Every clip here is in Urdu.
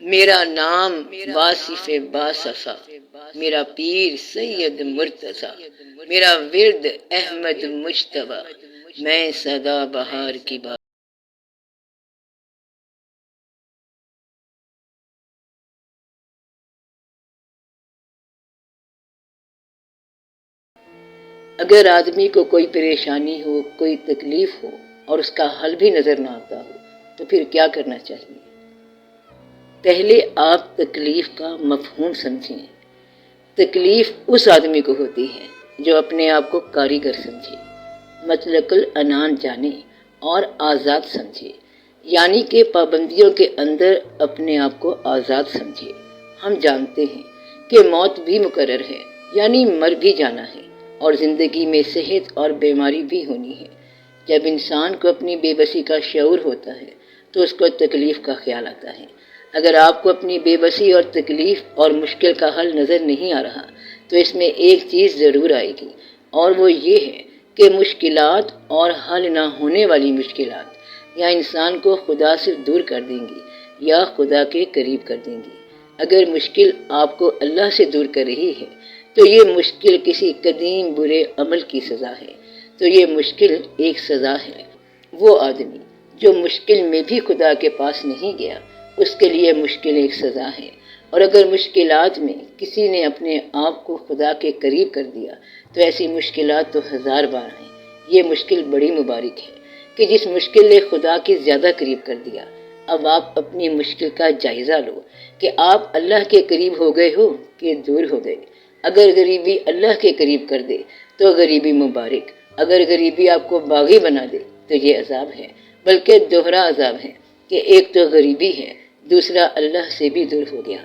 میرا نام واصف باصفا، میرا پیر سید مرتضی، میرا ورد احمد مجتبی، میں سدا بہار کی بات۔ اگر آدمی کو کوئی پریشانی ہو، کوئی تکلیف ہو اور اس کا حل بھی نظر نہ آتا ہو تو پھر کیا کرنا چاہیے؟ پہلے آپ تکلیف کا مفہوم سمجھیں۔ تکلیف اس آدمی کو ہوتی ہے جو اپنے آپ کو کاریگر سمجھے، مطلق العنان جانے اور آزاد سمجھے، یعنی کہ پابندیوں کے اندر اپنے آپ کو آزاد سمجھے۔ ہم جانتے ہیں کہ موت بھی مقرر ہے، یعنی مر بھی جانا ہے، اور زندگی میں صحت اور بیماری بھی ہونی ہے۔ جب انسان کو اپنی بے بسی کا شعور ہوتا ہے تو اس کو تکلیف کا خیال آتا ہے۔ اگر آپ کو اپنی بے بسی اور تکلیف اور مشکل کا حل نظر نہیں آ رہا تو اس میں ایک چیز ضرور آئے گی، اور وہ یہ ہے کہ مشکلات اور حل نہ ہونے والی مشکلات یا انسان کو خدا سے دور کر دیں گی یا خدا کے قریب کر دیں گی۔ اگر مشکل آپ کو اللہ سے دور کر رہی ہے تو یہ مشکل کسی قدیم برے عمل کی سزا ہے، تو یہ مشکل ایک سزا ہے۔ وہ آدمی جو مشکل میں بھی خدا کے پاس نہیں گیا، اس کے لیے مشکل ایک سزا ہے۔ اور اگر مشکلات میں کسی نے اپنے آپ کو خدا کے قریب کر دیا تو ایسی مشکلات تو ہزار بار ہیں۔ یہ مشکل بڑی مبارک ہے کہ جس مشکل نے خدا کے زیادہ قریب کر دیا۔ اب آپ اپنی مشکل کا جائزہ لو کہ آپ اللہ کے قریب ہو گئے ہو کہ دور ہو گئے۔ اگر غریبی اللہ کے قریب کر دے تو غریبی مبارک، اگر غریبی آپ کو باغی بنا دے تو یہ عذاب ہے، بلکہ دوہرا عذاب ہے کہ ایک تو غریبی ہے، دوسرا اللہ سے بھی دور ہو گیا۔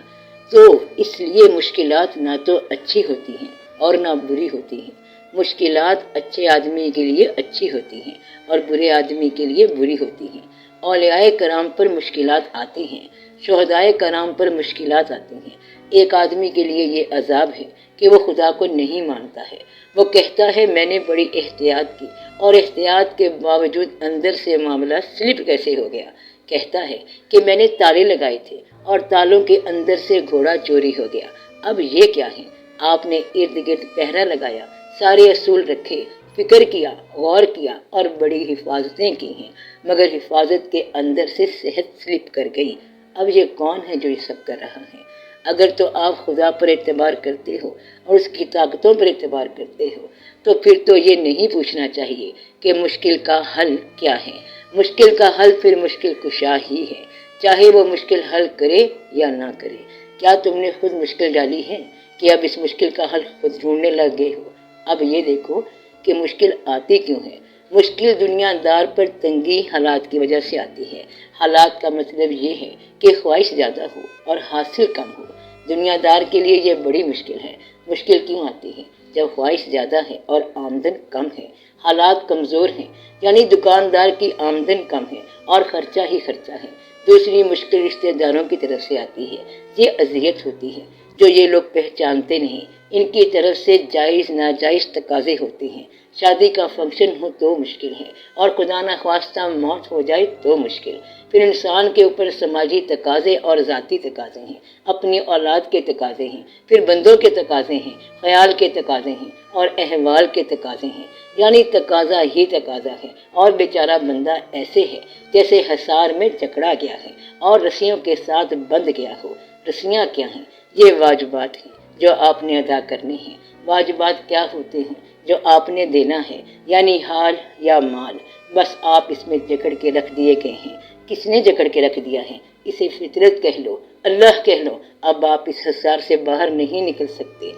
تو اس لیے مشکلات نہ تو اچھی ہوتی ہیں اور نہ بری ہوتی ہیں۔ مشکلات اچھے آدمی کے لیے اچھی ہوتی ہیں اور برے آدمی کے لیے بری ہوتی ہیں۔ اولیاء کرام پر مشکلات آتی ہیں، شہداء کرام پر مشکلات آتی ہیں۔ ایک آدمی کے لیے یہ عذاب ہے کہ وہ خدا کو نہیں مانتا ہے۔ وہ کہتا ہے میں نے بڑی احتیاط کی اور احتیاط کے باوجود اندر سے معاملہ سلپ کیسے ہو گیا۔ کہتا ہے کہ میں نے تالے لگائے تھے اور تالوں کے اندر سے گھوڑا چوری ہو گیا۔ اب یہ کیا ہے؟ آپ نے ارد گرد پہرا لگایا، سارے اصول رکھے، فکر کیا، غور کیا اور بڑی حفاظتیں کی ہیں، مگر حفاظت کے اندر سے صحت سلپ کر گئی۔ اب یہ کون ہے جو یہ سب کر رہا ہے؟ اگر تو آپ خدا پر اعتبار کرتے ہو اور اس کی طاقتوں پر اعتبار کرتے ہو تو پھر تو یہ نہیں پوچھنا چاہیے کہ مشکل کا حل کیا ہے۔ مشکل کا حل پھر مشکل کشا ہی ہے، چاہے وہ مشکل حل کرے یا نہ کرے۔ کیا تم نے خود مشکل ڈالی ہے کہ اب اس مشکل کا حل خود ڈھونڈنے لگ گئے ہو؟ اب یہ دیکھو کہ مشکل آتی کیوں ہے۔ مشکل دنیا دار پر تنگی حالات کی وجہ سے آتی ہے۔ حالات کا مطلب یہ ہے کہ خواہش زیادہ ہو اور حاصل کم ہو۔ دنیا دار کے لیے یہ بڑی مشکل ہے۔ مشکل کیوں آتی ہے؟ جب خواہش زیادہ ہے اور آمدن کم ہے، حالات کمزور ہیں، یعنی دکاندار کی آمدن کم ہے اور خرچہ ہی خرچہ ہے۔ دوسری مشکل رشتہ داروں کی طرف سے آتی ہے۔ یہ اذیت ہوتی ہے جو یہ لوگ پہچانتے نہیں۔ ان کی طرف سے جائز ناجائز تقاضے ہوتے ہیں۔ شادی کا فنکشن ہو تو مشکل ہے، اور خدا نخواستہ موت ہو جائے تو مشکل۔ پھر انسان کے اوپر سماجی تقاضے اور ذاتی تقاضے ہیں، اپنی اولاد کے تقاضے ہیں، پھر بندوں کے تقاضے ہیں، خیال کے تقاضے ہیں اور احوال کے تقاضے ہیں، یعنی تقاضا ہی تقاضا ہے۔ اور بیچارہ بندہ ایسے ہے جیسے حصار میں جکڑا گیا ہے اور رسیوں کے ساتھ بندھ گیا ہو۔ رسیاں کیا ہیں؟ یہ واجبات ہیں جو آپ نے ادا کرنے ہیں۔ واجبات کیا ہوتے ہیں؟ جو آپ نے دینا ہے، یعنی حال یا مال۔ بس آپ اس میں جکڑ کے رکھ دیے گئے ہیں۔ کس نے جکڑ کے رکھ دیا ہے؟ اسے فطرت کہہ لو، اللہ کہہ لو۔ اب آپ اس حصار سے باہر نہیں نکل سکتے۔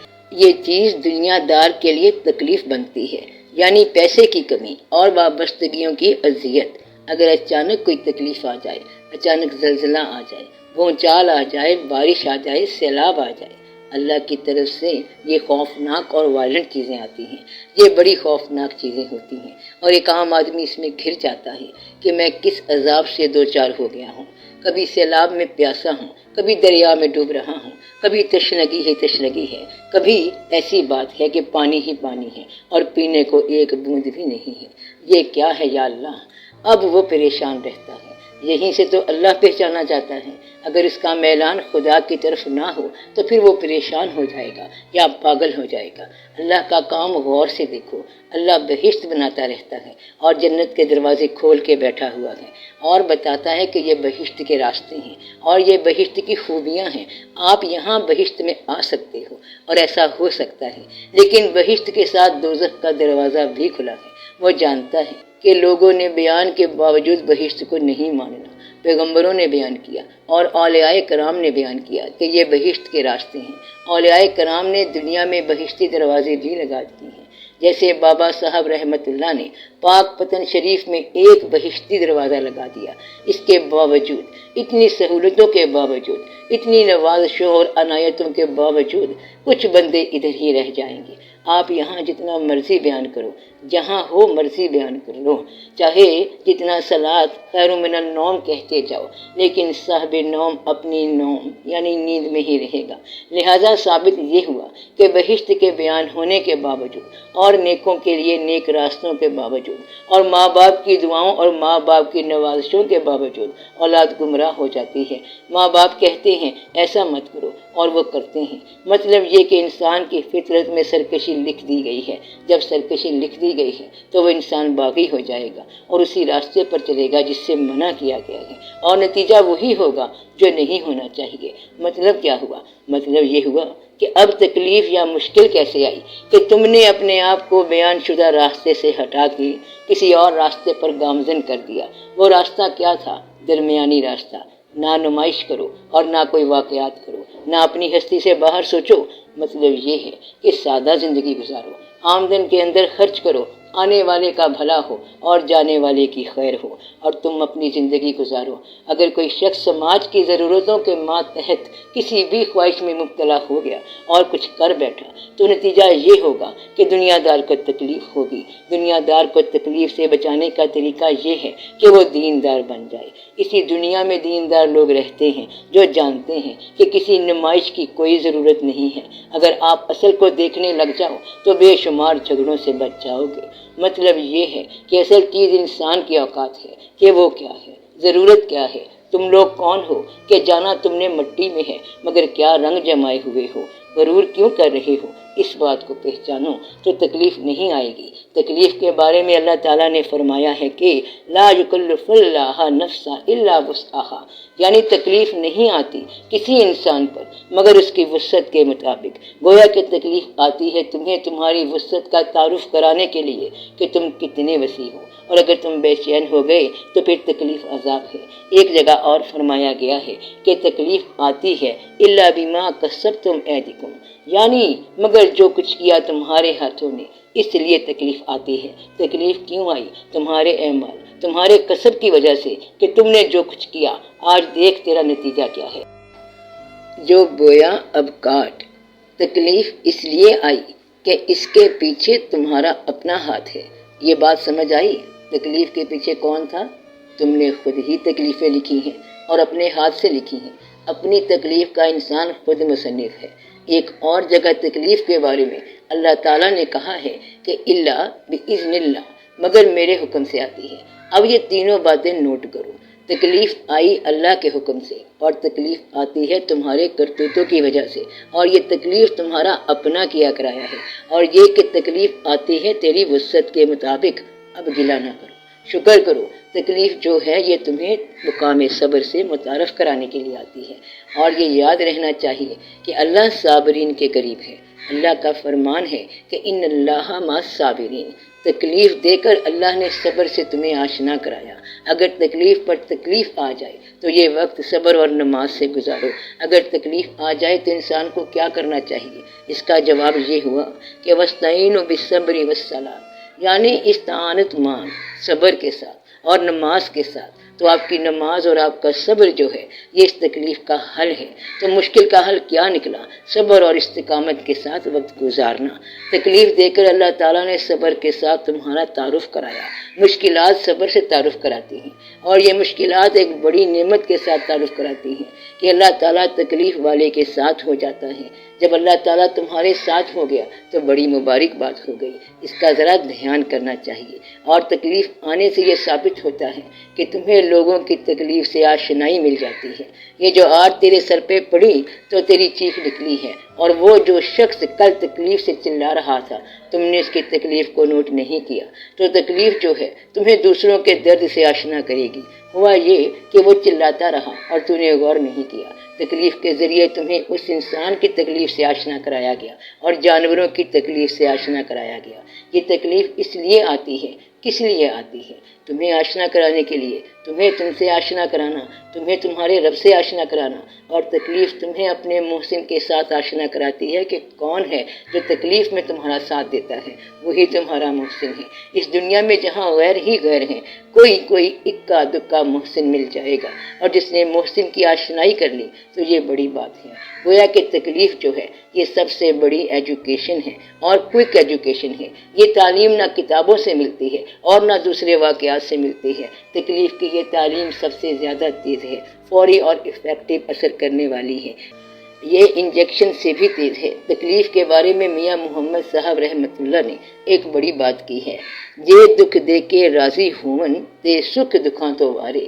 یہ چیز دنیا دار کے لیے تکلیف بنتی ہے، یعنی پیسے کی کمی اور وابستگیوں کی اذیت۔ اگر اچانک کوئی تکلیف آ جائے، اچانک زلزلہ آ جائے، بھونچال آ جائے، بارش آ جائے، سیلاب آ جائے، اللہ کی طرف سے یہ خوفناک اور وائلنٹ چیزیں آتی ہیں۔ یہ بڑی خوفناک چیزیں ہوتی ہیں اور ایک عام آدمی اس میں گھر جاتا ہے کہ میں کس عذاب سے دوچار ہو گیا ہوں۔ کبھی سیلاب میں پیاسا ہوں، کبھی دریا میں ڈوب رہا ہوں، کبھی تشنگی ہی تشنگی ہے، کبھی ایسی بات ہے کہ پانی ہی پانی ہے اور پینے کو ایک بوند بھی نہیں ہے۔ یہ کیا ہے یا اللہ؟ اب وہ پریشان رہتا ہے، یہیں سے تو اللہ پہچانا جاتا ہے۔ اگر اس کا میلان خدا کی طرف نہ ہو تو پھر وہ پریشان ہو جائے گا یا پاگل ہو جائے گا۔ اللہ کا کام غور سے دیکھو، اللہ بہشت بناتا رہتا ہے اور جنت کے دروازے کھول کے بیٹھا ہوا ہے اور بتاتا ہے کہ یہ بہشت کے راستے ہیں اور یہ بہشت کی خوبیاں ہیں۔ آپ یہاں بہشت میں آ سکتے ہو اور ایسا ہو سکتا ہے، لیکن بہشت کے ساتھ دوزخ کا دروازہ بھی کھلا ہے۔ وہ جانتا ہے کہ لوگوں نے بیان کے باوجود بہشت کو نہیں ماننا، پیغمبروں نے بیان کیا اور اولیاء کرام نے بیان کیا کہ یہ بہشت کے راستے ہیں۔ اولیاء کرام نے دنیا میں بہشتی دروازے بھی لگا دیے ہیں، جیسے بابا صاحب رحمت اللہ نے پاک پتن شریف میں ایک بہشتی دروازہ لگا دیا۔ اس کے باوجود، اتنی سہولتوں کے باوجود، اتنی نوازشوں اور عنایتوں کے باوجود کچھ بندے ادھر ہی رہ جائیں گے۔ آپ یہاں جتنا مرضی بیان کرو، جہاں ہو مرضی بیان کر لو، چاہے جتنا صلاۃ خیر من النوم کہتے جاؤ، لیکن صاحب نوم اپنی نوم یعنی نیند میں ہی رہے گا۔ لہذا ثابت یہ ہوا کہ بہشت کے بیان ہونے کے باوجود اور نیکوں کے لیے نیک راستوں کے باوجود اور ماں باپ کی دعاؤں اور ماں باپ کی نوازشوں کے باوجود اولاد گمراہ ہو جاتی ہے۔ ماں باپ کہتے ہیں ایسا مت کرو اور وہ کرتے ہیں۔ مطلب یہ کہ انسان کی فطرت میں سرکشی لکھ دی گئی ہے۔ جب سرکشی لکھ دی گئی ہے تو وہ انسان باغی ہو جائے گا اور اسی راستے پر چلے گا جس سے منع کیا گیا ہے، اور نتیجہ وہی ہوگا جو نہیں ہونا چاہیے۔ مطلب کیا ہوا؟ مطلب یہ ہوا کہ اب تکلیف یا مشکل کیسے آئی کہ تم نے اپنے آپ کو بیان شدہ راستے سے ہٹا کے کسی اور راستے پر گامزن کر دیا۔ وہ راستہ کیا تھا؟ درمیانی راستہ۔ نہ نمائش کرو اور نہ کوئی واقعات کرو، نہ اپنی ہستی سے باہر سوچو۔ مطلب یہ ہے کہ سادہ زندگی گزارو، آمدن کے اندر خرچ کرو، آنے والے کا بھلا ہو اور جانے والے کی خیر ہو، اور تم اپنی زندگی گزارو۔ اگر کوئی شخص سماج کی ضرورتوں کے ماتحت کسی بھی خواہش میں مبتلا ہو گیا اور کچھ کر بیٹھا تو نتیجہ یہ ہوگا کہ دنیا دار کو تکلیف ہوگی۔ دنیا دار کو تکلیف سے بچانے کا طریقہ یہ ہے کہ وہ دیندار بن جائے۔ اسی دنیا میں دیندار لوگ رہتے ہیں جو جانتے ہیں کہ کسی نمائش کی کوئی ضرورت نہیں ہے۔ اگر آپ اصل کو دیکھنے لگ جاؤ تو بے شمار جھگڑوں سے بچ جاؤ گے۔ مطلب یہ ہے کہ اصل چیز انسان کی اوقات ہے کہ وہ کیا ہے، ضرورت کیا ہے۔ تم لوگ کون ہو کہ جانا تم نے مٹی میں ہے مگر کیا رنگ جمائے ہوئے ہو؟ غرور کیوں کر رہے ہو؟ اس بات کو پہچانو تو تکلیف نہیں آئے گی۔ تکلیف کے بارے میں اللہ تعالیٰ نے فرمایا ہے کہ لا یکلف اللہ نفسا الا وسعہا، یعنی تکلیف نہیں آتی کسی انسان پر مگر اس کی وسعت کے مطابق۔ گویا کہ تکلیف آتی ہے تمہیں تمہاری وسعت کا تعارف کرانے کے لیے کہ تم کتنے وسیع ہو، اور اگر تم بے چین ہو گئے تو پھر تکلیف عذاب ہے۔ ایک جگہ اور فرمایا گیا ہے کہ تکلیف آتی ہے الا بما کسبتم ایدیکم، یعنی مگر جو کچھ کیا تمہارے ہاتھوں نے، اس لیے تکلیف آتی ہے۔ تکلیف کیوں آئی؟ تمہارے اعمال، تمہارے کسب کی وجہ سے کہ تم نے جو کچھ کیا۔ آج دیکھ تیرا نتیجہ کیا ہے۔ جو بویا اب کاٹ۔ تکلیف اس لیے آئی کہ اس کے پیچھے تمہارا اپنا ہاتھ ہے۔ یہ بات سمجھ آئی؟ تکلیف کے پیچھے کون تھا؟ تم نے خود ہی تکلیفیں لکھی ہیں اور اپنے ہاتھ سے لکھی ہیں۔ اپنی تکلیف کا انسان خود مصنف ہے۔ ایک اور جگہ تکلیف کے بارے میں اللہ تعالیٰ نے کہا ہے کہ الا باذن اللہ، مگر میرے حکم سے آتی ہے۔ اب یہ تینوں باتیں نوٹ کرو۔ تکلیف آئی اللہ کے حکم سے، اور تکلیف آتی ہے تمہارے کرتوتوں کی وجہ سے، اور یہ تکلیف تمہارا اپنا کیا کرایا ہے، اور یہ کہ تکلیف آتی ہے تیری وسعت کے مطابق۔ اب گلہ نہ کرو، شکر کرو۔ تکلیف جو ہے یہ تمہیں مقام صبر سے متعارف کرانے کے لیے آتی ہے، اور یہ یاد رہنا چاہیے کہ اللہ صابرین کے قریب ہے۔ اللہ کا فرمان ہے کہ ان اللہ مع الصابرین۔ تکلیف دے کر اللہ نے صبر سے تمہیں آشنا کرایا۔ اگر تکلیف پر تکلیف آ جائے تو یہ وقت صبر اور نماز سے گزارو۔ اگر تکلیف آ جائے تو انسان کو کیا کرنا چاہیے؟ اس کا جواب یہ ہوا کہ وَاسْتَعِینُوا بِالصَّبْرِ وَالصَّلَاةِ، یعنی استعانت مان صبر کے ساتھ اور نماز کے ساتھ۔ تو آپ کی نماز اور آپ کا صبر جو ہے یہ اس تکلیف کا حل ہے۔ تو مشکل کا حل کیا نکلا؟ صبر اور استقامت کے ساتھ وقت گزارنا۔ تکلیف دے کر اللہ تعالیٰ نے صبر کے ساتھ تمہارا تعارف کرایا۔ مشکلات صبر سے تعارف کراتی ہیں، اور یہ مشکلات ایک بڑی نعمت کے ساتھ تعارف کراتی ہیں کہ اللہ تعالیٰ تکلیف والے کے ساتھ ہو جاتا ہے۔ جب اللہ تعالیٰ تمہارے ساتھ ہو گیا تو بڑی مبارک بات ہو گئی۔ اس کا ذرا دھیان کرنا چاہیے، اور تکلیف آنے سے یہ ثابت ہوتا ہے کہ تمہیں لوگوں کی تکلیف سے آشنائی مل جاتی ہے۔ یہ جو آج تیرے سر پہ پڑی تو تیری چیخ نکلی ہے، اور وہ جو شخص کل تکلیف سے چلا رہا تھا تم نے اس کی تکلیف کو نوٹ نہیں کیا۔ تو تکلیف جو ہے تمہیں دوسروں کے درد سے آشنا کرے گی۔ ہوا یہ کہ وہ چلاتا رہا اور تو نے غور نہیں کیا۔ تکلیف کے ذریعے تمہیں اس انسان کی تکلیف سے آشنا کرایا گیا اور جانوروں کی تکلیف سے آشنا کرایا گیا۔ یہ تکلیف اس لیے آتی ہے، کس لیے آتی ہے؟ تمہیں آشنا کرانے کے لیے، تمہیں تم سے آشنا کرانا، تمہیں تمہارے رب سے آشنا کرانا، اور تکلیف تمہیں اپنے محسن کے ساتھ آشنا کراتی ہے کہ کون ہے جو تکلیف میں تمہارا ساتھ دیتا ہے، وہی تمہارا محسن ہے۔ اس دنیا میں جہاں غیر ہی غیر ہیں، کوئی اکا دکا محسن مل جائے گا، اور جس نے محسن کی آشنائی کر لی تو یہ بڑی بات ہے۔ گویا کہ تکلیف جو ہے یہ سب سے بڑی ایجوکیشن ہے اور کوئک ایجوکیشن ہے۔ یہ تعلیم نہ کتابوں سے ملتی ہے اور نہ دوسرے واقعات سے ملتی ہے۔ تکلیف کی یہ تعلیم سب سے زیادہ تیز ہے، فوری اور افیکٹو اثر کرنے والی ہے۔ یہ انجیکشن سے بھی تیز ہے۔ تکلیف کے بارے میں میاں محمد صاحب رحمۃ اللہ نے ایک بڑی بات کی ہے، جے دکھ دے کے راضی ہون تے سکھ دکھاں تو وارے،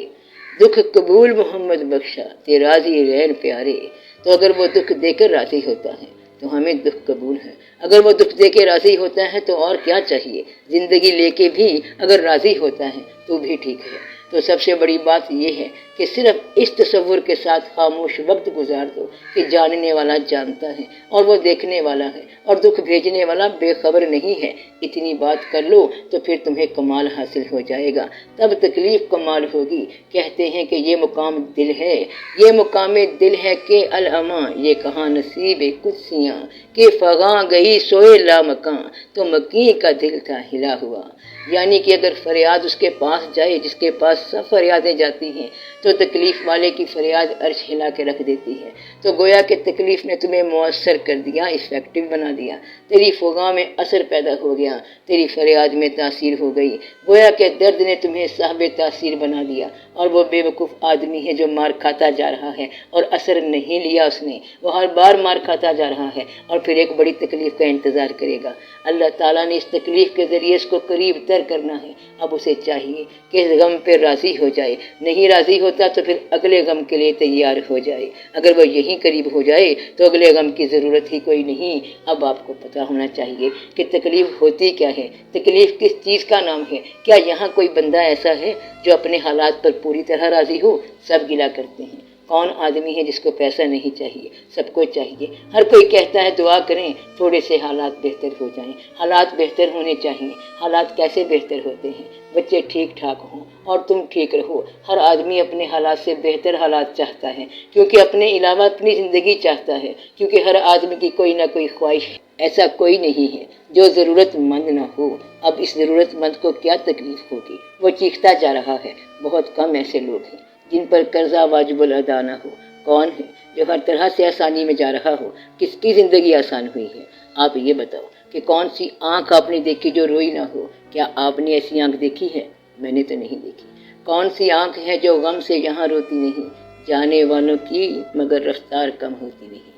دکھ قبول محمد بخشا تے راضی رہن پیارے۔ تو اگر وہ دکھ دے کر راضی ہوتا ہے تو ہمیں دکھ قبول ہے، اگر وہ دکھ دے کے راضی ہوتا ہے تو اور کیا چاہیے؟ زندگی لے کے بھی اگر راضی ہوتا ہے تو بھی ٹھیک ہے۔ تو سب سے بڑی بات یہ ہے کہ صرف اس تصور کے ساتھ خاموش وقت گزار دو کہ جاننے والا جانتا ہے اور وہ دیکھنے والا ہے اور دکھ بھیجنے والا بے خبر نہیں ہے۔ اتنی بات کر لو تو پھر تمہیں کمال حاصل ہو جائے گا، تب تکلیف کمال ہوگی۔ کہتے ہیں کہ یہ مقام دل ہے، یہ مقام دل ہے کہ الاماں، یہ کہاں نصیب قدسیاں کہ فغاں گئی سوئے لامکاں، تو مکین کا دل تھا ہلا ہوا۔ یعنی کہ اگر فریاد اس کے پاس جائے جس کے پاس سب فریادیں جاتی ہیں تو تکلیف والے کی فریاد عرش ہلا کے رکھ دیتی ہے۔ تو گویا کہ تکلیف نے تمہیں مؤثر کر دیا، افیکٹو بنا دیا، تیری فغاں میں اثر پیدا ہو گیا، تیری فریاد میں تاثیر ہو گئی۔ گویا کہ درد نے تمہیں صاحب تاثیر بنا دیا، اور وہ بے وقوف آدمی ہے جو مار کھاتا جا رہا ہے اور اثر نہیں لیا اس نے، وہ ہر بار مار کھاتا جا رہا ہے اور پھر ایک بڑی تکلیف کا انتظار کرے گا۔ اللہ تعالیٰ نے اس تکلیف کے ذریعے اس کو قریب تر کرنا ہے۔ اب اسے چاہیے کہ اس غم پہ راضی ہو جائے، نہیں راضی ہوتا تو پھر اگلے غم کے لیے تیار ہو جائے۔ اگر وہ یہیں قریب ہو جائے تو اگلے غم کی ضرورت ہی کوئی نہیں۔ اب آپ کو پتہ ہونا چاہیے کہ تکلیف ہوتی کیا ہے، تکلیف کس چیز کا نام ہے۔ کیا یہاں کوئی بندہ ایسا ہے جو اپنے حالات پر پوری طرح راضی ہو؟ سب گلہ کرتے ہیں۔ کون آدمی ہے جس کو پیسہ نہیں چاہیے؟ سب کو چاہیے۔ ہر کوئی کہتا ہے دعا کریں تھوڑے سے حالات بہتر ہو جائیں۔ حالات بہتر ہونے چاہیے۔ حالات کیسے بہتر ہوتے ہیں؟ بچے ٹھیک ٹھاک ہوں اور تم ٹھیک رہو۔ ہر آدمی اپنے حالات سے بہتر حالات چاہتا ہے، کیونکہ اپنے علاوہ اپنی زندگی چاہتا ہے، کیونکہ ہر آدمی کی کوئی نہ کوئی خواہش ہے۔ ایسا کوئی نہیں ہے جو ضرورت مند نہ ہو۔ اب اس ضرورت مند کو کیا تکلیف ہوگی؟ وہ چیختا جا رہا ہے۔ بہت کم ایسے لوگ ہیں جن پر قرضہ واجب الادا نہ ہو۔ کون ہے جو ہر طرح سے آسانی میں جا رہا ہو؟ کس کی زندگی آسان ہوئی ہے؟ آپ یہ بتاؤ کہ کون سی آنکھ آپ نے دیکھی جو روئی نہ ہو؟ کیا آپ نے ایسی آنکھ دیکھی ہے؟ میں نے تو نہیں دیکھی۔ کون سی آنکھ ہے جو غم سے یہاں روتی نہیں؟ جانے والوں کی مگر رفتار کم ہوتی نہیں۔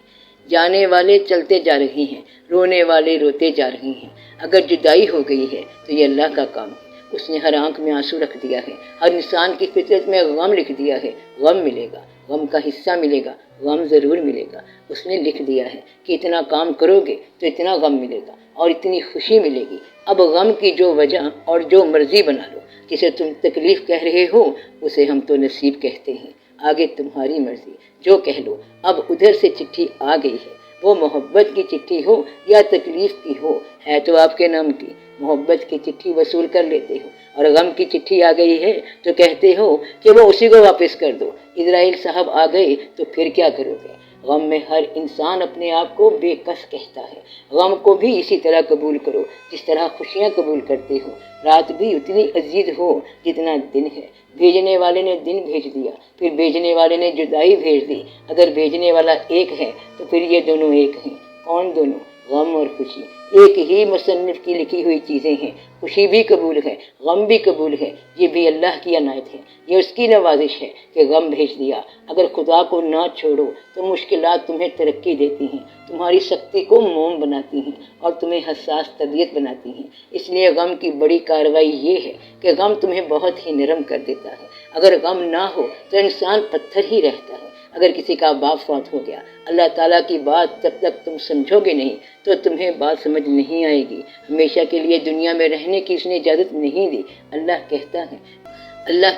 جانے والے چلتے جا رہے ہیں، رونے والے روتے جا رہے ہیں۔ اگر جدائی ہو گئی ہے تو یہ اللہ کا کام ہے۔ اس نے ہر آنکھ میں آنسو رکھ دیا ہے، ہر انسان کی فطرت میں غم لکھ دیا ہے۔ غم ملے گا، غم کا حصہ ملے گا، غم ضرور ملے گا۔ اس نے لکھ دیا ہے کہ اتنا کام کرو گے تو اتنا غم ملے گا اور اتنی خوشی ملے گی۔ اب غم کی جو وجہ اور جو مرضی بنا لو۔ جسے تم تکلیف کہہ رہے ہو اسے ہم تو نصیب کہتے ہیں۔ آگے تمہاری مرضی، جو کہہ لو۔ اب ادھر سے چٹھی آ گئی ہے، وہ محبت کی چٹھی ہو یا تکلیف کی ہو، ہے تو آپ کے نام کی۔ محبت کی چٹھی وصول کر لیتے ہو اور غم کی چٹھی آ گئی ہے تو کہتے ہو کہ وہ اسی کو واپس کر دو۔ اسرائیل صاحب آ گئے تو پھر کیا کرو گے؟ غم میں ہر انسان اپنے آپ کو بے کس کہتا ہے۔ غم کو بھی اسی طرح قبول کرو جس طرح خوشیاں قبول کرتے ہو۔ رات بھی اتنی عزیز ہو جتنا دن ہے۔ بھیجنے والے نے دن بھیج دیا، پھر بھیجنے والے نے جدائی بھیج دی۔ اگر بھیجنے والا ایک ہے تو پھر یہ دونوں ایک ہیں۔ کون دونوں؟ غم اور خوشی ایک ہی مصنف کی لکھی ہوئی چیزیں ہیں۔ خوشی بھی قبول ہے، غم بھی قبول ہے۔ یہ بھی اللہ کی عنایت ہے، یہ اس کی نوازش ہے کہ غم بھیج دیا۔ اگر خدا کو نہ چھوڑو تو مشکلات تمہیں ترقی دیتی ہیں، تمہاری سختی کو موم بناتی ہیں اور تمہیں حساس طبیعت بناتی ہیں۔ اس لیے غم کی بڑی کارروائی یہ ہے کہ غم تمہیں بہت ہی نرم کر دیتا ہے۔ اگر غم نہ ہو تو انسان پتھر ہی رہتا ہے۔ اگر کسی کا باپ فوت ہو گیا، اللہ تعالیٰ کی بات جب تک تم سمجھو گے نہیں تو تمہیں بات سمجھ نہیں آئے گی۔ ہمیشہ کے لیے دنیا میں رہنے کی اس نے اجازت نہیں دی۔ اللہ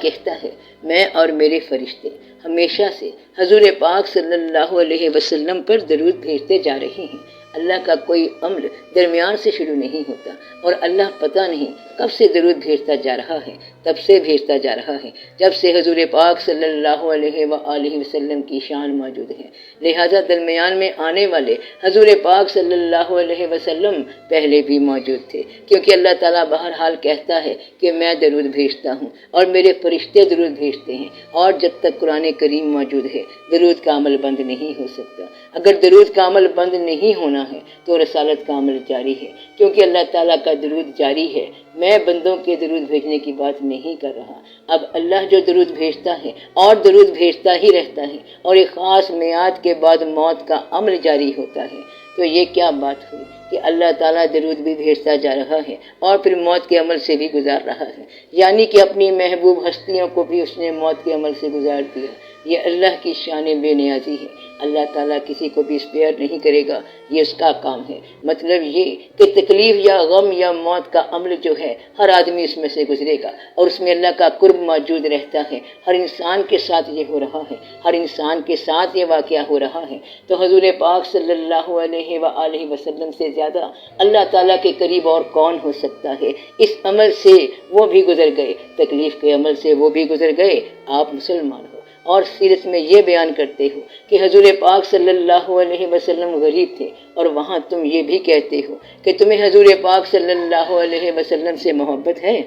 کہتا ہے میں اور میرے فرشتے ہمیشہ سے حضور پاک صلی اللہ علیہ وسلم پر درود بھیجتے جا رہے ہیں۔ اللہ کا کوئی عمل درمیان سے شروع نہیں ہوتا، اور اللہ پتہ نہیں کب سے درود بھیجتا جا رہا ہے، تب سے بھیجتا جا رہا ہے جب سے حضور پاک صلی اللہ علیہ وآلہ وسلم کی شان موجود ہے۔ لہٰذا درمیان میں آنے والے حضور پاک صلی اللہ علیہ وسلم پہلے بھی موجود تھے، کیونکہ اللہ تعالیٰ بہرحال کہتا ہے کہ میں درود بھیجتا ہوں اور میرے فرشتے درود بھیجتے ہیں، اور جب تک قرآن کریم موجود ہے درود کا عمل بند نہیں ہو سکتا۔ اگر درود کا عمل بند نہیں ہونا ہے تو رسالت کا عمل جاری ہے، کیونکہ اللہ تعالیٰ کا درود جاری ہے۔ میں بندوں کے درود بھیجنے کی بات نہیں کر رہا۔ اب اللہ جو درود بھیجتا ہے اور درود بھیجتا ہی رہتا ہے، اور ایک خاص میعاد کے بعد موت کا عمل جاری ہوتا ہے، تو یہ کیا بات ہوئی کہ اللہ تعالیٰ درود بھی بھیجتا جا رہا ہے اور پھر موت کے عمل سے بھی گزار رہا ہے، یعنی کہ اپنی محبوب ہستیوں کو بھی اس نے موت کے عمل سے گزار دیا۔ یہ اللہ کی شان بے نیازی ہے۔ اللہ تعالیٰ کسی کو بھی اسپیئر نہیں کرے گا، یہ اس کا کام ہے۔ مطلب یہ کہ تکلیف یا غم یا موت کا عمل جو ہے ہر آدمی اس میں سے گزرے گا، اور اس میں اللہ کا قرب موجود رہتا ہے۔ ہر انسان کے ساتھ یہ ہو رہا ہے، ہر انسان کے ساتھ یہ واقعہ ہو رہا ہے۔ تو حضور پاک صلی اللہ علیہ وآلہ وسلم سے زیادہ اللہ تعالیٰ کے قریب اور کون ہو سکتا ہے؟ اس عمل سے وہ بھی گزر گئے، تکلیف کے عمل سے وہ بھی گزر گئے۔ آپ مسلمان ہو اور سیرت میں یہ بیان کرتے ہو کہ حضور پاک صلی اللہ علیہ وسلم غریب تھے، اور وہاں تم یہ بھی کہتے ہو کہ تمہیں حضور پاک صلی اللہ علیہ وسلم سے محبت ہے۔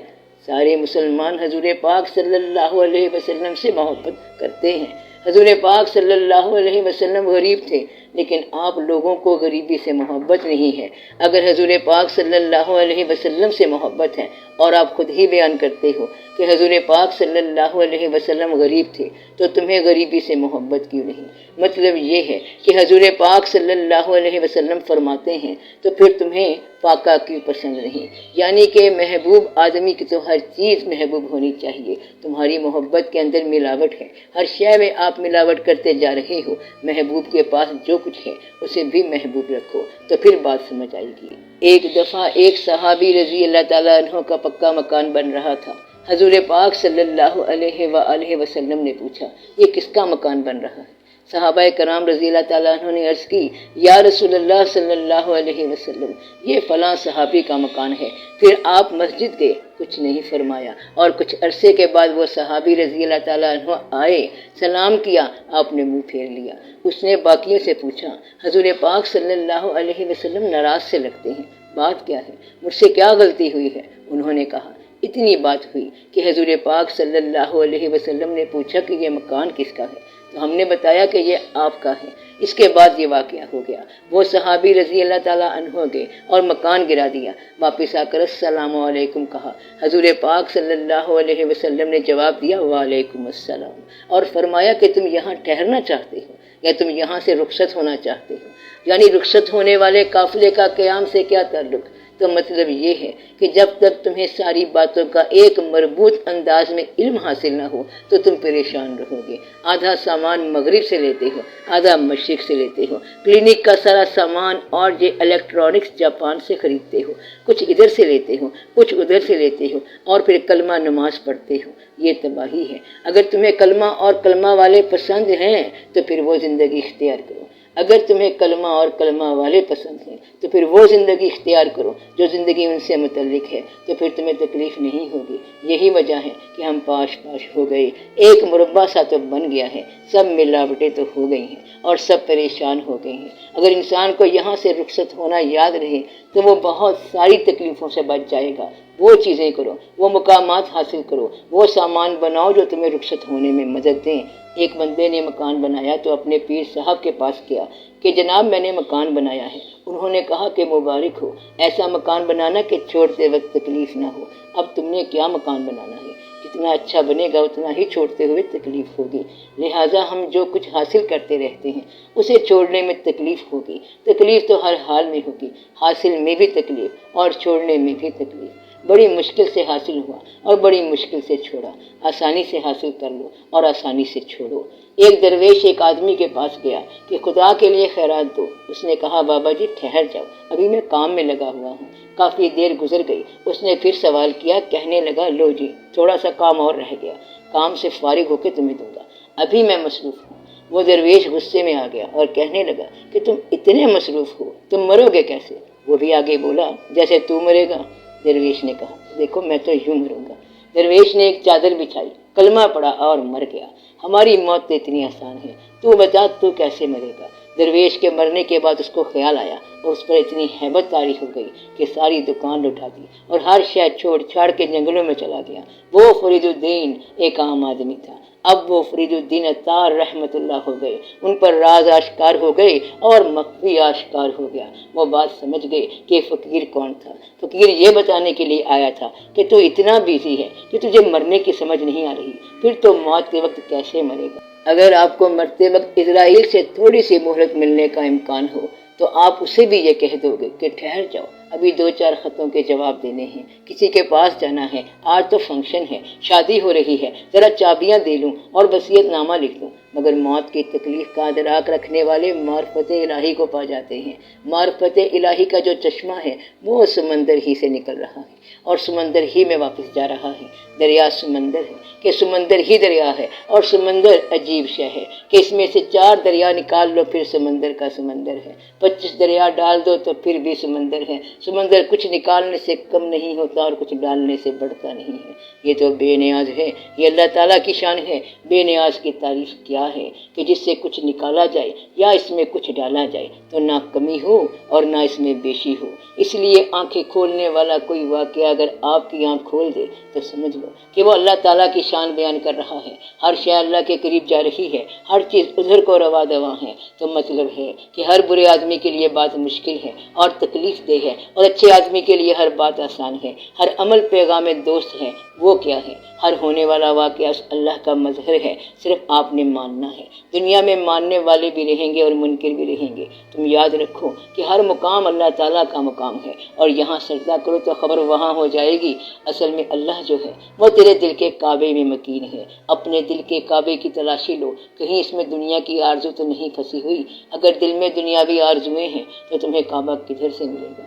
سارے مسلمان حضور پاک صلی اللہ علیہ وسلم سے محبت کرتے ہیں۔ حضور پاک صلی اللہ علیہ وسلم غریب تھے، لیکن آپ لوگوں کو غریبی سے محبت نہیں ہے۔ اگر حضور پاک صلی اللہ علیہ وسلم سے محبت ہے، اور آپ خود ہی بیان کرتے ہو کہ حضور پاک صلی اللہ علیہ وسلم غریب تھے، تو تمہیں غریبی سے محبت کیوں نہیں؟ مطلب یہ ہے کہ حضور پاک صلی اللہ علیہ وسلم فرماتے ہیں تو پھر تمہیں فاقہ کیوں پسند نہیں؟ یعنی کہ محبوب آدمی کی تو ہر چیز محبوب ہونی چاہیے۔ تمہاری محبت کے اندر ملاوٹ ہے، ہر شے میں آپ ملاوٹ کرتے جا رہے ہو۔ محبوب کے پاس جو کچھ ہے اسے بھی محبوب رکھو تو پھر بات سمجھ آئے گی۔ ایک دفعہ ایک صحابی رضی اللہ تعالیٰ عنہ کا پکا مکان بن رہا تھا۔ حضور پاک صلی اللہ علیہ وآلہ وسلم نے پوچھا یہ کس کا مکان بن رہا ہے؟ صحابہ کرام رضی اللہ تعالیٰ عنہ نے عرض کی یا رسول اللہ صلی اللہ علیہ وسلم یہ فلاں صحابی کا مکان ہے۔ پھر آپ مسجد گئے، کچھ نہیں فرمایا، اور کچھ عرصے کے بعد وہ صحابی رضی اللہ تعالیٰ عنہ آئے، سلام کیا، آپ نے منہ پھیر لیا۔ اس نے باقیوں سے پوچھا حضور پاک صلی اللہ علیہ وسلم ناراض سے لگتے ہیں، بات کیا ہے؟ مجھ سے کیا غلطی ہوئی ہے؟ انہوں نے کہا اتنی بات ہوئی کہ حضور پاک صلی اللہ علیہ وسلم نے پوچھا کہ یہ مکان کس کا ہے، تو ہم نے بتایا کہ یہ آپ کا ہے۔ اس کے بعد یہ واقعہ ہو گیا۔ وہ صحابی رضی اللہ تعالیٰ عنہ گئے اور مکان گرا دیا، واپس آ کر السلام علیکم کہا۔ حضور پاک صلی اللہ علیہ وسلم نے جواب دیا وعلیکم السلام، اور فرمایا کہ تم یہاں ٹھہرنا چاہتے ہو یا تم یہاں سے رخصت ہونا چاہتے ہو؟ یعنی رخصت ہونے والے قافلے کا قیام سے کیا تعلق؟ تو مطلب یہ ہے کہ جب تک تمہیں ساری باتوں کا ایک مربوط انداز میں علم حاصل نہ ہو تو تم پریشان رہو گے۔ آدھا سامان مغرب سے لیتے ہو، آدھا مشرق سے لیتے ہو، کلینک کا سارا سامان اور یہ الیکٹرانکس جاپان سے خریدتے ہو، کچھ ادھر سے لیتے ہو، کچھ ادھر سے لیتے ہو، اور پھر کلمہ نماز پڑھتے ہو۔ یہ تباہی ہے۔ اگر تمہیں کلمہ اور کلمہ والے پسند ہیں تو پھر وہ زندگی اختیار کرو۔ اگر تمہیں کلمہ اور کلمہ والے پسند ہیں تو پھر وہ زندگی اختیار کرو جو زندگی ان سے متعلق ہے، تو پھر تمہیں تکلیف نہیں ہوگی۔ یہی وجہ ہے کہ ہم پاش پاش ہو گئے، ایک مربع سا تو بن گیا ہے، سب ملاوٹیں تو ہو گئی ہیں اور سب پریشان ہو گئے ہیں۔ اگر انسان کو یہاں سے رخصت ہونا یاد رہے تو وہ بہت ساری تکلیفوں سے بچ جائے گا۔ وہ چیزیں کرو، وہ مقامات حاصل کرو، وہ سامان بناؤ جو تمہیں رخصت ہونے میں مدد دیں۔ ایک بندے نے مکان بنایا تو اپنے پیر صاحب کے پاس گیا کہ جناب میں نے مکان بنایا ہے۔ انہوں نے کہا کہ مبارک ہو، ایسا مکان بنانا کہ چھوڑتے وقت تکلیف نہ ہو۔ اب تم نے کیا مکان بنانا ہے؟ جتنا اچھا بنے گا اتنا ہی چھوڑتے ہوئے تکلیف ہوگی۔ لہٰذا ہم جو کچھ حاصل کرتے رہتے ہیں اسے چھوڑنے میں تکلیف ہوگی۔ تکلیف تو ہر حال میں ہوگی، حاصل میں بھی تکلیف اور چھوڑنے میں بھی تکلیف۔ بڑی مشکل سے حاصل ہوا اور بڑی مشکل سے چھوڑا۔ آسانی سے حاصل کر لو اور آسانی سے چھوڑو۔ ایک درویش ایک آدمی کے پاس گیا کہ خدا کے لیے خیرات دو۔ اس نے کہا بابا جی ٹھہر جاؤ، ابھی میں کام میں لگا ہوا ہوں۔ کافی دیر گزر گئی، اس نے پھر سوال کیا، کہنے لگا لو جی تھوڑا سا کام اور رہ گیا، کام سے فارغ ہو کے تمہیں دوں گا، ابھی میں مصروف ہوں۔ وہ درویش غصے میں آ گیا اور کہنے لگا کہ تم اتنے مصروف ہو، تم مرو گے کیسے؟ وہ بھی آگے بولا جیسے تو مرے گا۔ درویش نے کہا دیکھو میں تو یوں مروں گا۔ درویش نے ایک چادر بچھائی، کلمہ پڑھا اور مر گیا۔ ہماری موت تو اتنی آسان ہے، تو بتا تو کیسے مرے گا؟ درویش کے مرنے کے بعد اس کو خیال آیا اور اس پر اتنی ہیبت طاری ہو گئی کہ ساری دکان لٹا دی اور ہر شے چھوڑ چھاڑ کے جنگلوں میں چلا گیا۔ وہ فرید الدین ایک عام آدمی تھا، اب وہ فرید الدین عطار رحمت اللہ ہو گئے، ان پر راز آشکار ہو گئے اور مخفی آشکار ہو گیا۔ وہ بات سمجھ گئے کہ فقیر کون تھا۔ فقیر یہ بتانے کے لیے آیا تھا کہ تو اتنا بیزی ہے کہ تجھے مرنے کی سمجھ نہیں آ رہی، پھر تو موت کے وقت کیسے مرے گا؟ اگر آپ کو مرتے وقت اسرائیل سے تھوڑی سی مہلت ملنے کا امکان ہو تو آپ اسے بھی یہ کہہ دو گے کہ ٹھہر جاؤ، ابھی 2-4 خطوں کے جواب دینے ہیں، کسی کے پاس جانا ہے، آج تو فنکشن ہے، شادی ہو رہی ہے، ذرا چابیاں دے لوں اور وصیت نامہ لکھ دوں۔ مگر موت کی تکلیف کا ادراک رکھنے والے معرفت الہی کو پا جاتے ہیں۔ معرفت الہی کا جو چشمہ ہے وہ سمندر ہی سے نکل رہا ہے اور سمندر ہی میں واپس جا رہا ہے۔ دریا سمندر ہے کہ سمندر ہی دریا ہے، اور سمندر عجیب شے ہے کہ اس میں سے 4 دریا نکال لو پھر سمندر کا سمندر ہے، 25 دریا ڈال دو تو پھر بھی سمندر ہے۔ سمندر کچھ نکالنے سے کم نہیں ہوتا اور کچھ ڈالنے سے بڑھتا نہیں ہے۔ یہ تو بے نیاز ہے، یہ اللہ تعالیٰ کی شان ہے۔ بے نیاز کی تعریف کیا ہے کہ جس سے کچھ نکالا جائے یا اس میں کچھ ڈالا جائے تو نہ کمی ہو اور نہ اس میں بیشی ہو۔ اس لیے آنکھیں کھولنے والا کوئی واقعہ اگر آپ کی آنکھ کھول دے تو سمجھ لو کہ وہ اللہ تعالیٰ کی شان بیان کر رہا ہے۔ ہر شے اللہ کے قریب جا رہی ہے، ہر چیز ادھر کو روا دواں ہے، تو مطلب ہے کہ ہر برے آدمی کے لیے بات مشکل ہے اور تکلیف دہ ہے، اور اچھے آدمی کے لیے ہر بات آسان ہے۔ ہر عمل پیغام دوست ہے، وہ کیا ہے؟ ہر ہونے والا واقعہ اللہ کا مظہر ہے، صرف آپ نے ماننا ہے۔ دنیا میں ماننے والے بھی رہیں گے اور منکر بھی رہیں گے۔ تم یاد رکھو کہ ہر مقام اللہ تعالیٰ کا مقام ہے، اور یہاں سجدہ کرو تو خبر وہاں ہو جائے گی۔ اصل میں اللہ جو ہے وہ تیرے دل کے کعبے میں مکین ہے۔ اپنے دل کے کعبے کی تلاشی لو، کہیں اس میں دنیا کی آرزو تو نہیں پھنسی ہوئی۔ اگر دل میں دنیاوی آرزویں ہیں تو تمہیں کعبہ کدھر سے ملے گا؟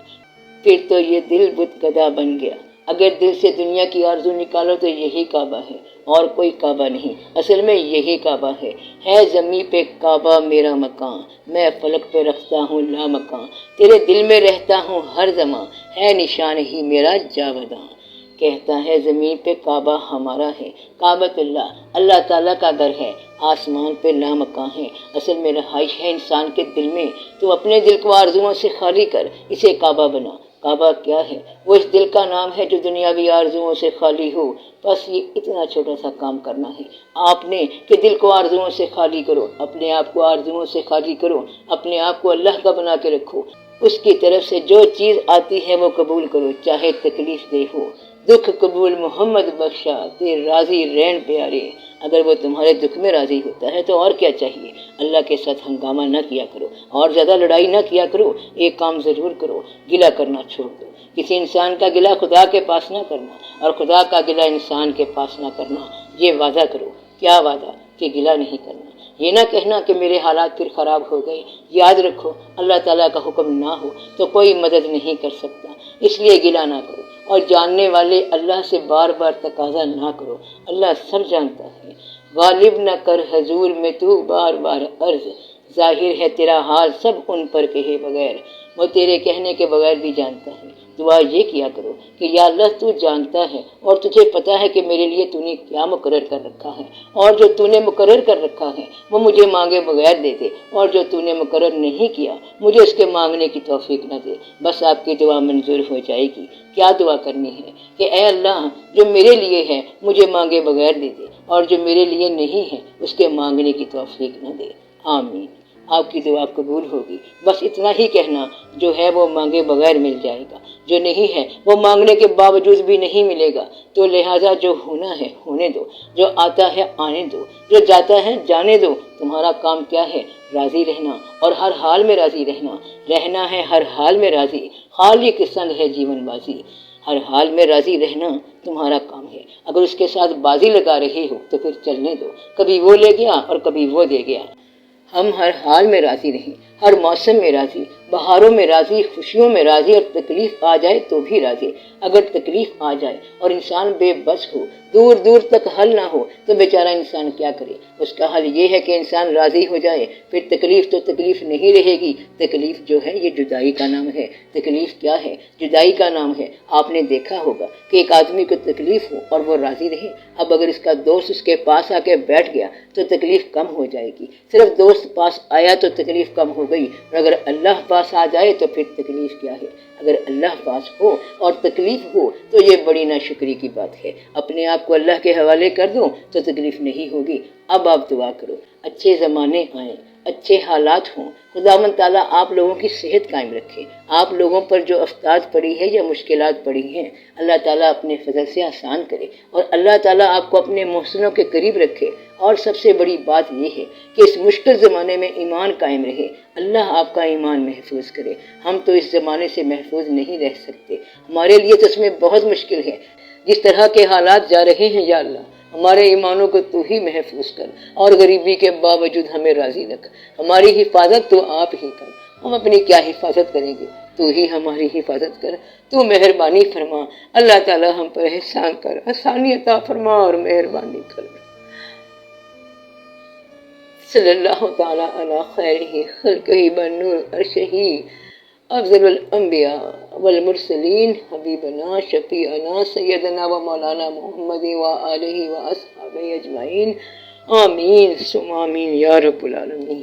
پھر تو یہ دل بت گدا بن گیا۔ اگر دل سے دنیا کی آرزو نکالو تو یہی کعبہ ہے اور کوئی کعبہ نہیں، اصل میں یہی کعبہ ہے زمیں پہ کعبہ میرا مکان، میں فلک پہ رکھتا ہوں لامکان، تیرے دل میں رہتا ہوں ہر زمان، ہے نشان ہی میرا جاوداں۔ کہتا ہے زمین پہ کعبہ ہمارا ہے، کعبۃ اللہ اللہ تعالیٰ کا گھر ہے، آسمان پہ لامکاں ہے، اصل میں رہائش ہے انسان کے دل میں۔ تو اپنے دل کو آرزوؤں سے خالی کر، اسے کعبہ بنا۔ کعبہ کیا ہے؟ وہ اس دل کا نام ہے جو دنیاوی آرزوؤں سے خالی ہو۔ بس یہ اتنا چھوٹا سا کام کرنا ہے آپ نے کہ دل کو آرزوؤں سے خالی کرو، اپنے آپ کو آرزوؤں سے خالی کرو، اپنے آپ کو اللہ کا بنا کے رکھو۔ اس کی طرف سے جو چیز آتی ہے وہ قبول کرو، چاہے تکلیف دہ ہو۔ دکھ قبول محمد بخشا، تیرے راضی رین پیارے۔ اگر وہ تمہارے دکھ میں راضی ہوتا ہے تو اور کیا چاہیے؟ اللہ کے ساتھ ہنگامہ نہ کیا کرو اور زیادہ لڑائی نہ کیا کرو۔ ایک کام ضرور کرو، گلہ کرنا چھوڑ دو۔ کسی انسان کا گلہ خدا کے پاس نہ کرنا اور خدا کا گلہ انسان کے پاس نہ کرنا۔ یہ وعدہ کرو۔ کیا وعدہ؟ کہ گلہ نہیں کرنا۔ یہ نہ کہنا کہ میرے حالات پھر خراب ہو گئے۔ یاد رکھو اللہ تعالیٰ کا حکم نہ ہو تو کوئی مدد نہیں کر سکتا، اس لیے گلہ نہ کرو، اور جاننے والے اللہ سے بار بار تقاضا نہ کرو، اللہ سب جانتا ہے۔ غالب نہ کر حضور میں تو بار بار عرض، ظاہر ہے تیرا حال سب ان پر کہے بغیر، وہ تیرے کہنے کے بغیر بھی جانتا ہے۔ دعا یہ کیا کرو کہ یا اللہ تو جانتا ہے اور تجھے پتا ہے کہ میرے لیے تو نے کیا مقرر کر رکھا ہے، اور جو تو نے مقرر کر رکھا ہے وہ مجھے مانگے بغیر دے دے، اور جو تو نے مقرر نہیں کیا مجھے اس کے مانگنے کی توفیق نہ دے۔ بس آپ کی دعا منظور ہو جائے گی۔ کیا دعا کرنی ہے کہ اے اللہ جو میرے لیے ہے مجھے مانگے بغیر دے دے، اور جو میرے لیے نہیں ہے اس کے مانگنے کی توفیق نہ دے۔ آمین۔ آپ کی دعا قبول ہوگی۔ بس اتنا ہی کہنا، جو ہے وہ مانگے بغیر مل جائے گا، جو نہیں ہے وہ مانگنے کے باوجود بھی نہیں ملے گا۔ تو لہٰذا جو ہونا ہے ہونے دو، جو آتا ہے آنے دو، جو جاتا ہے جانے دو۔ تمہارا کام کیا ہے؟ راضی رہنا اور ہر حال میں راضی رہنا۔ رہنا ہے ہر حال میں راضی، خالق سنگ ہے جیون بازی۔ ہر حال میں راضی رہنا تمہارا کام ہے۔ اگر اس کے ساتھ بازی لگا رہے ہو تو پھر چلنے دو، کبھی وہ لے گیا اور کبھی وہ دے گیا۔ ہم ہر حال میں راضی رہیں، ہر موسم میں راضی، بہاروں میں راضی، خوشیوں میں راضی، اور تکلیف آ جائے تو بھی راضی۔ اگر تکلیف آ جائے اور انسان بے بس ہو، دور دور تک حل نہ ہو، تو بیچارہ انسان کیا کرے؟ اس کا حل یہ ہے کہ انسان راضی ہو جائے، پھر تکلیف تو تکلیف نہیں رہے گی۔ تکلیف جو ہے یہ جدائی کا نام ہے۔ تکلیف کیا ہے؟ جدائی کا نام ہے۔ آپ نے دیکھا ہوگا کہ ایک آدمی کو تکلیف ہو اور وہ راضی رہے، اب اگر اس کا دوست اس کے پاس آ کے بیٹھ گیا تو تکلیف کم ہو جائے گی۔ صرف دوست پاس آیا تو تکلیف کم ہو گئی، اور اگر اللہ پاس آ جائے تو پھر تکلیف کیا ہے؟ اگر اللہ پاس ہو اور تکلیف ہو تو یہ بڑی ناشکری کی بات ہے۔ اپنے آپ کو اللہ کے حوالے کر دو تو تکلیف نہیں ہوگی۔ اب آپ دعا کرو، اچھے زمانے آئیں، اچھے حالات ہوں، خداوند تعالیٰ آپ لوگوں کی صحت قائم رکھے۔ آپ لوگوں پر جو افتاد پڑی ہے یا مشکلات پڑی ہیں، اللہ تعالیٰ اپنے فضل سے آسان کرے، اور اللہ تعالیٰ آپ کو اپنے محسنوں کے قریب رکھے۔ اور سب سے بڑی بات یہ ہے کہ اس مشکل زمانے میں ایمان قائم رہے، اللہ آپ کا ایمان محفوظ کرے۔ ہم تو اس زمانے سے محفوظ نہیں رہ سکتے، ہمارے لیے تو اس میں بہت مشکل ہے۔ جس طرح کے حالات جا رہے ہیں یا اللہ، ہمارے ایمانوں کو تو ہی محفوظ کر، اور غریبی کے باوجود ہمیں راضی رکھ۔ ہماری حفاظت تو آپ ہی کر، ہم اپنی کیا حفاظت کریں گے؟ تو ہی ہماری حفاظت کر، تو مہربانی فرما۔ اللہ تعالی ہم پر احسان کر، آسانی عطا فرما اور مہربانی کر۔ صلی اللہ تعالی علی خیر خلقہ بنور عرشہ افضل الانبیاء والمرسلین حبیبنا شفیعنا سیدنا و مولانا محمد و آلہ و اصحابہ اجمعین، آمین ثم آمین یا رب العالمین۔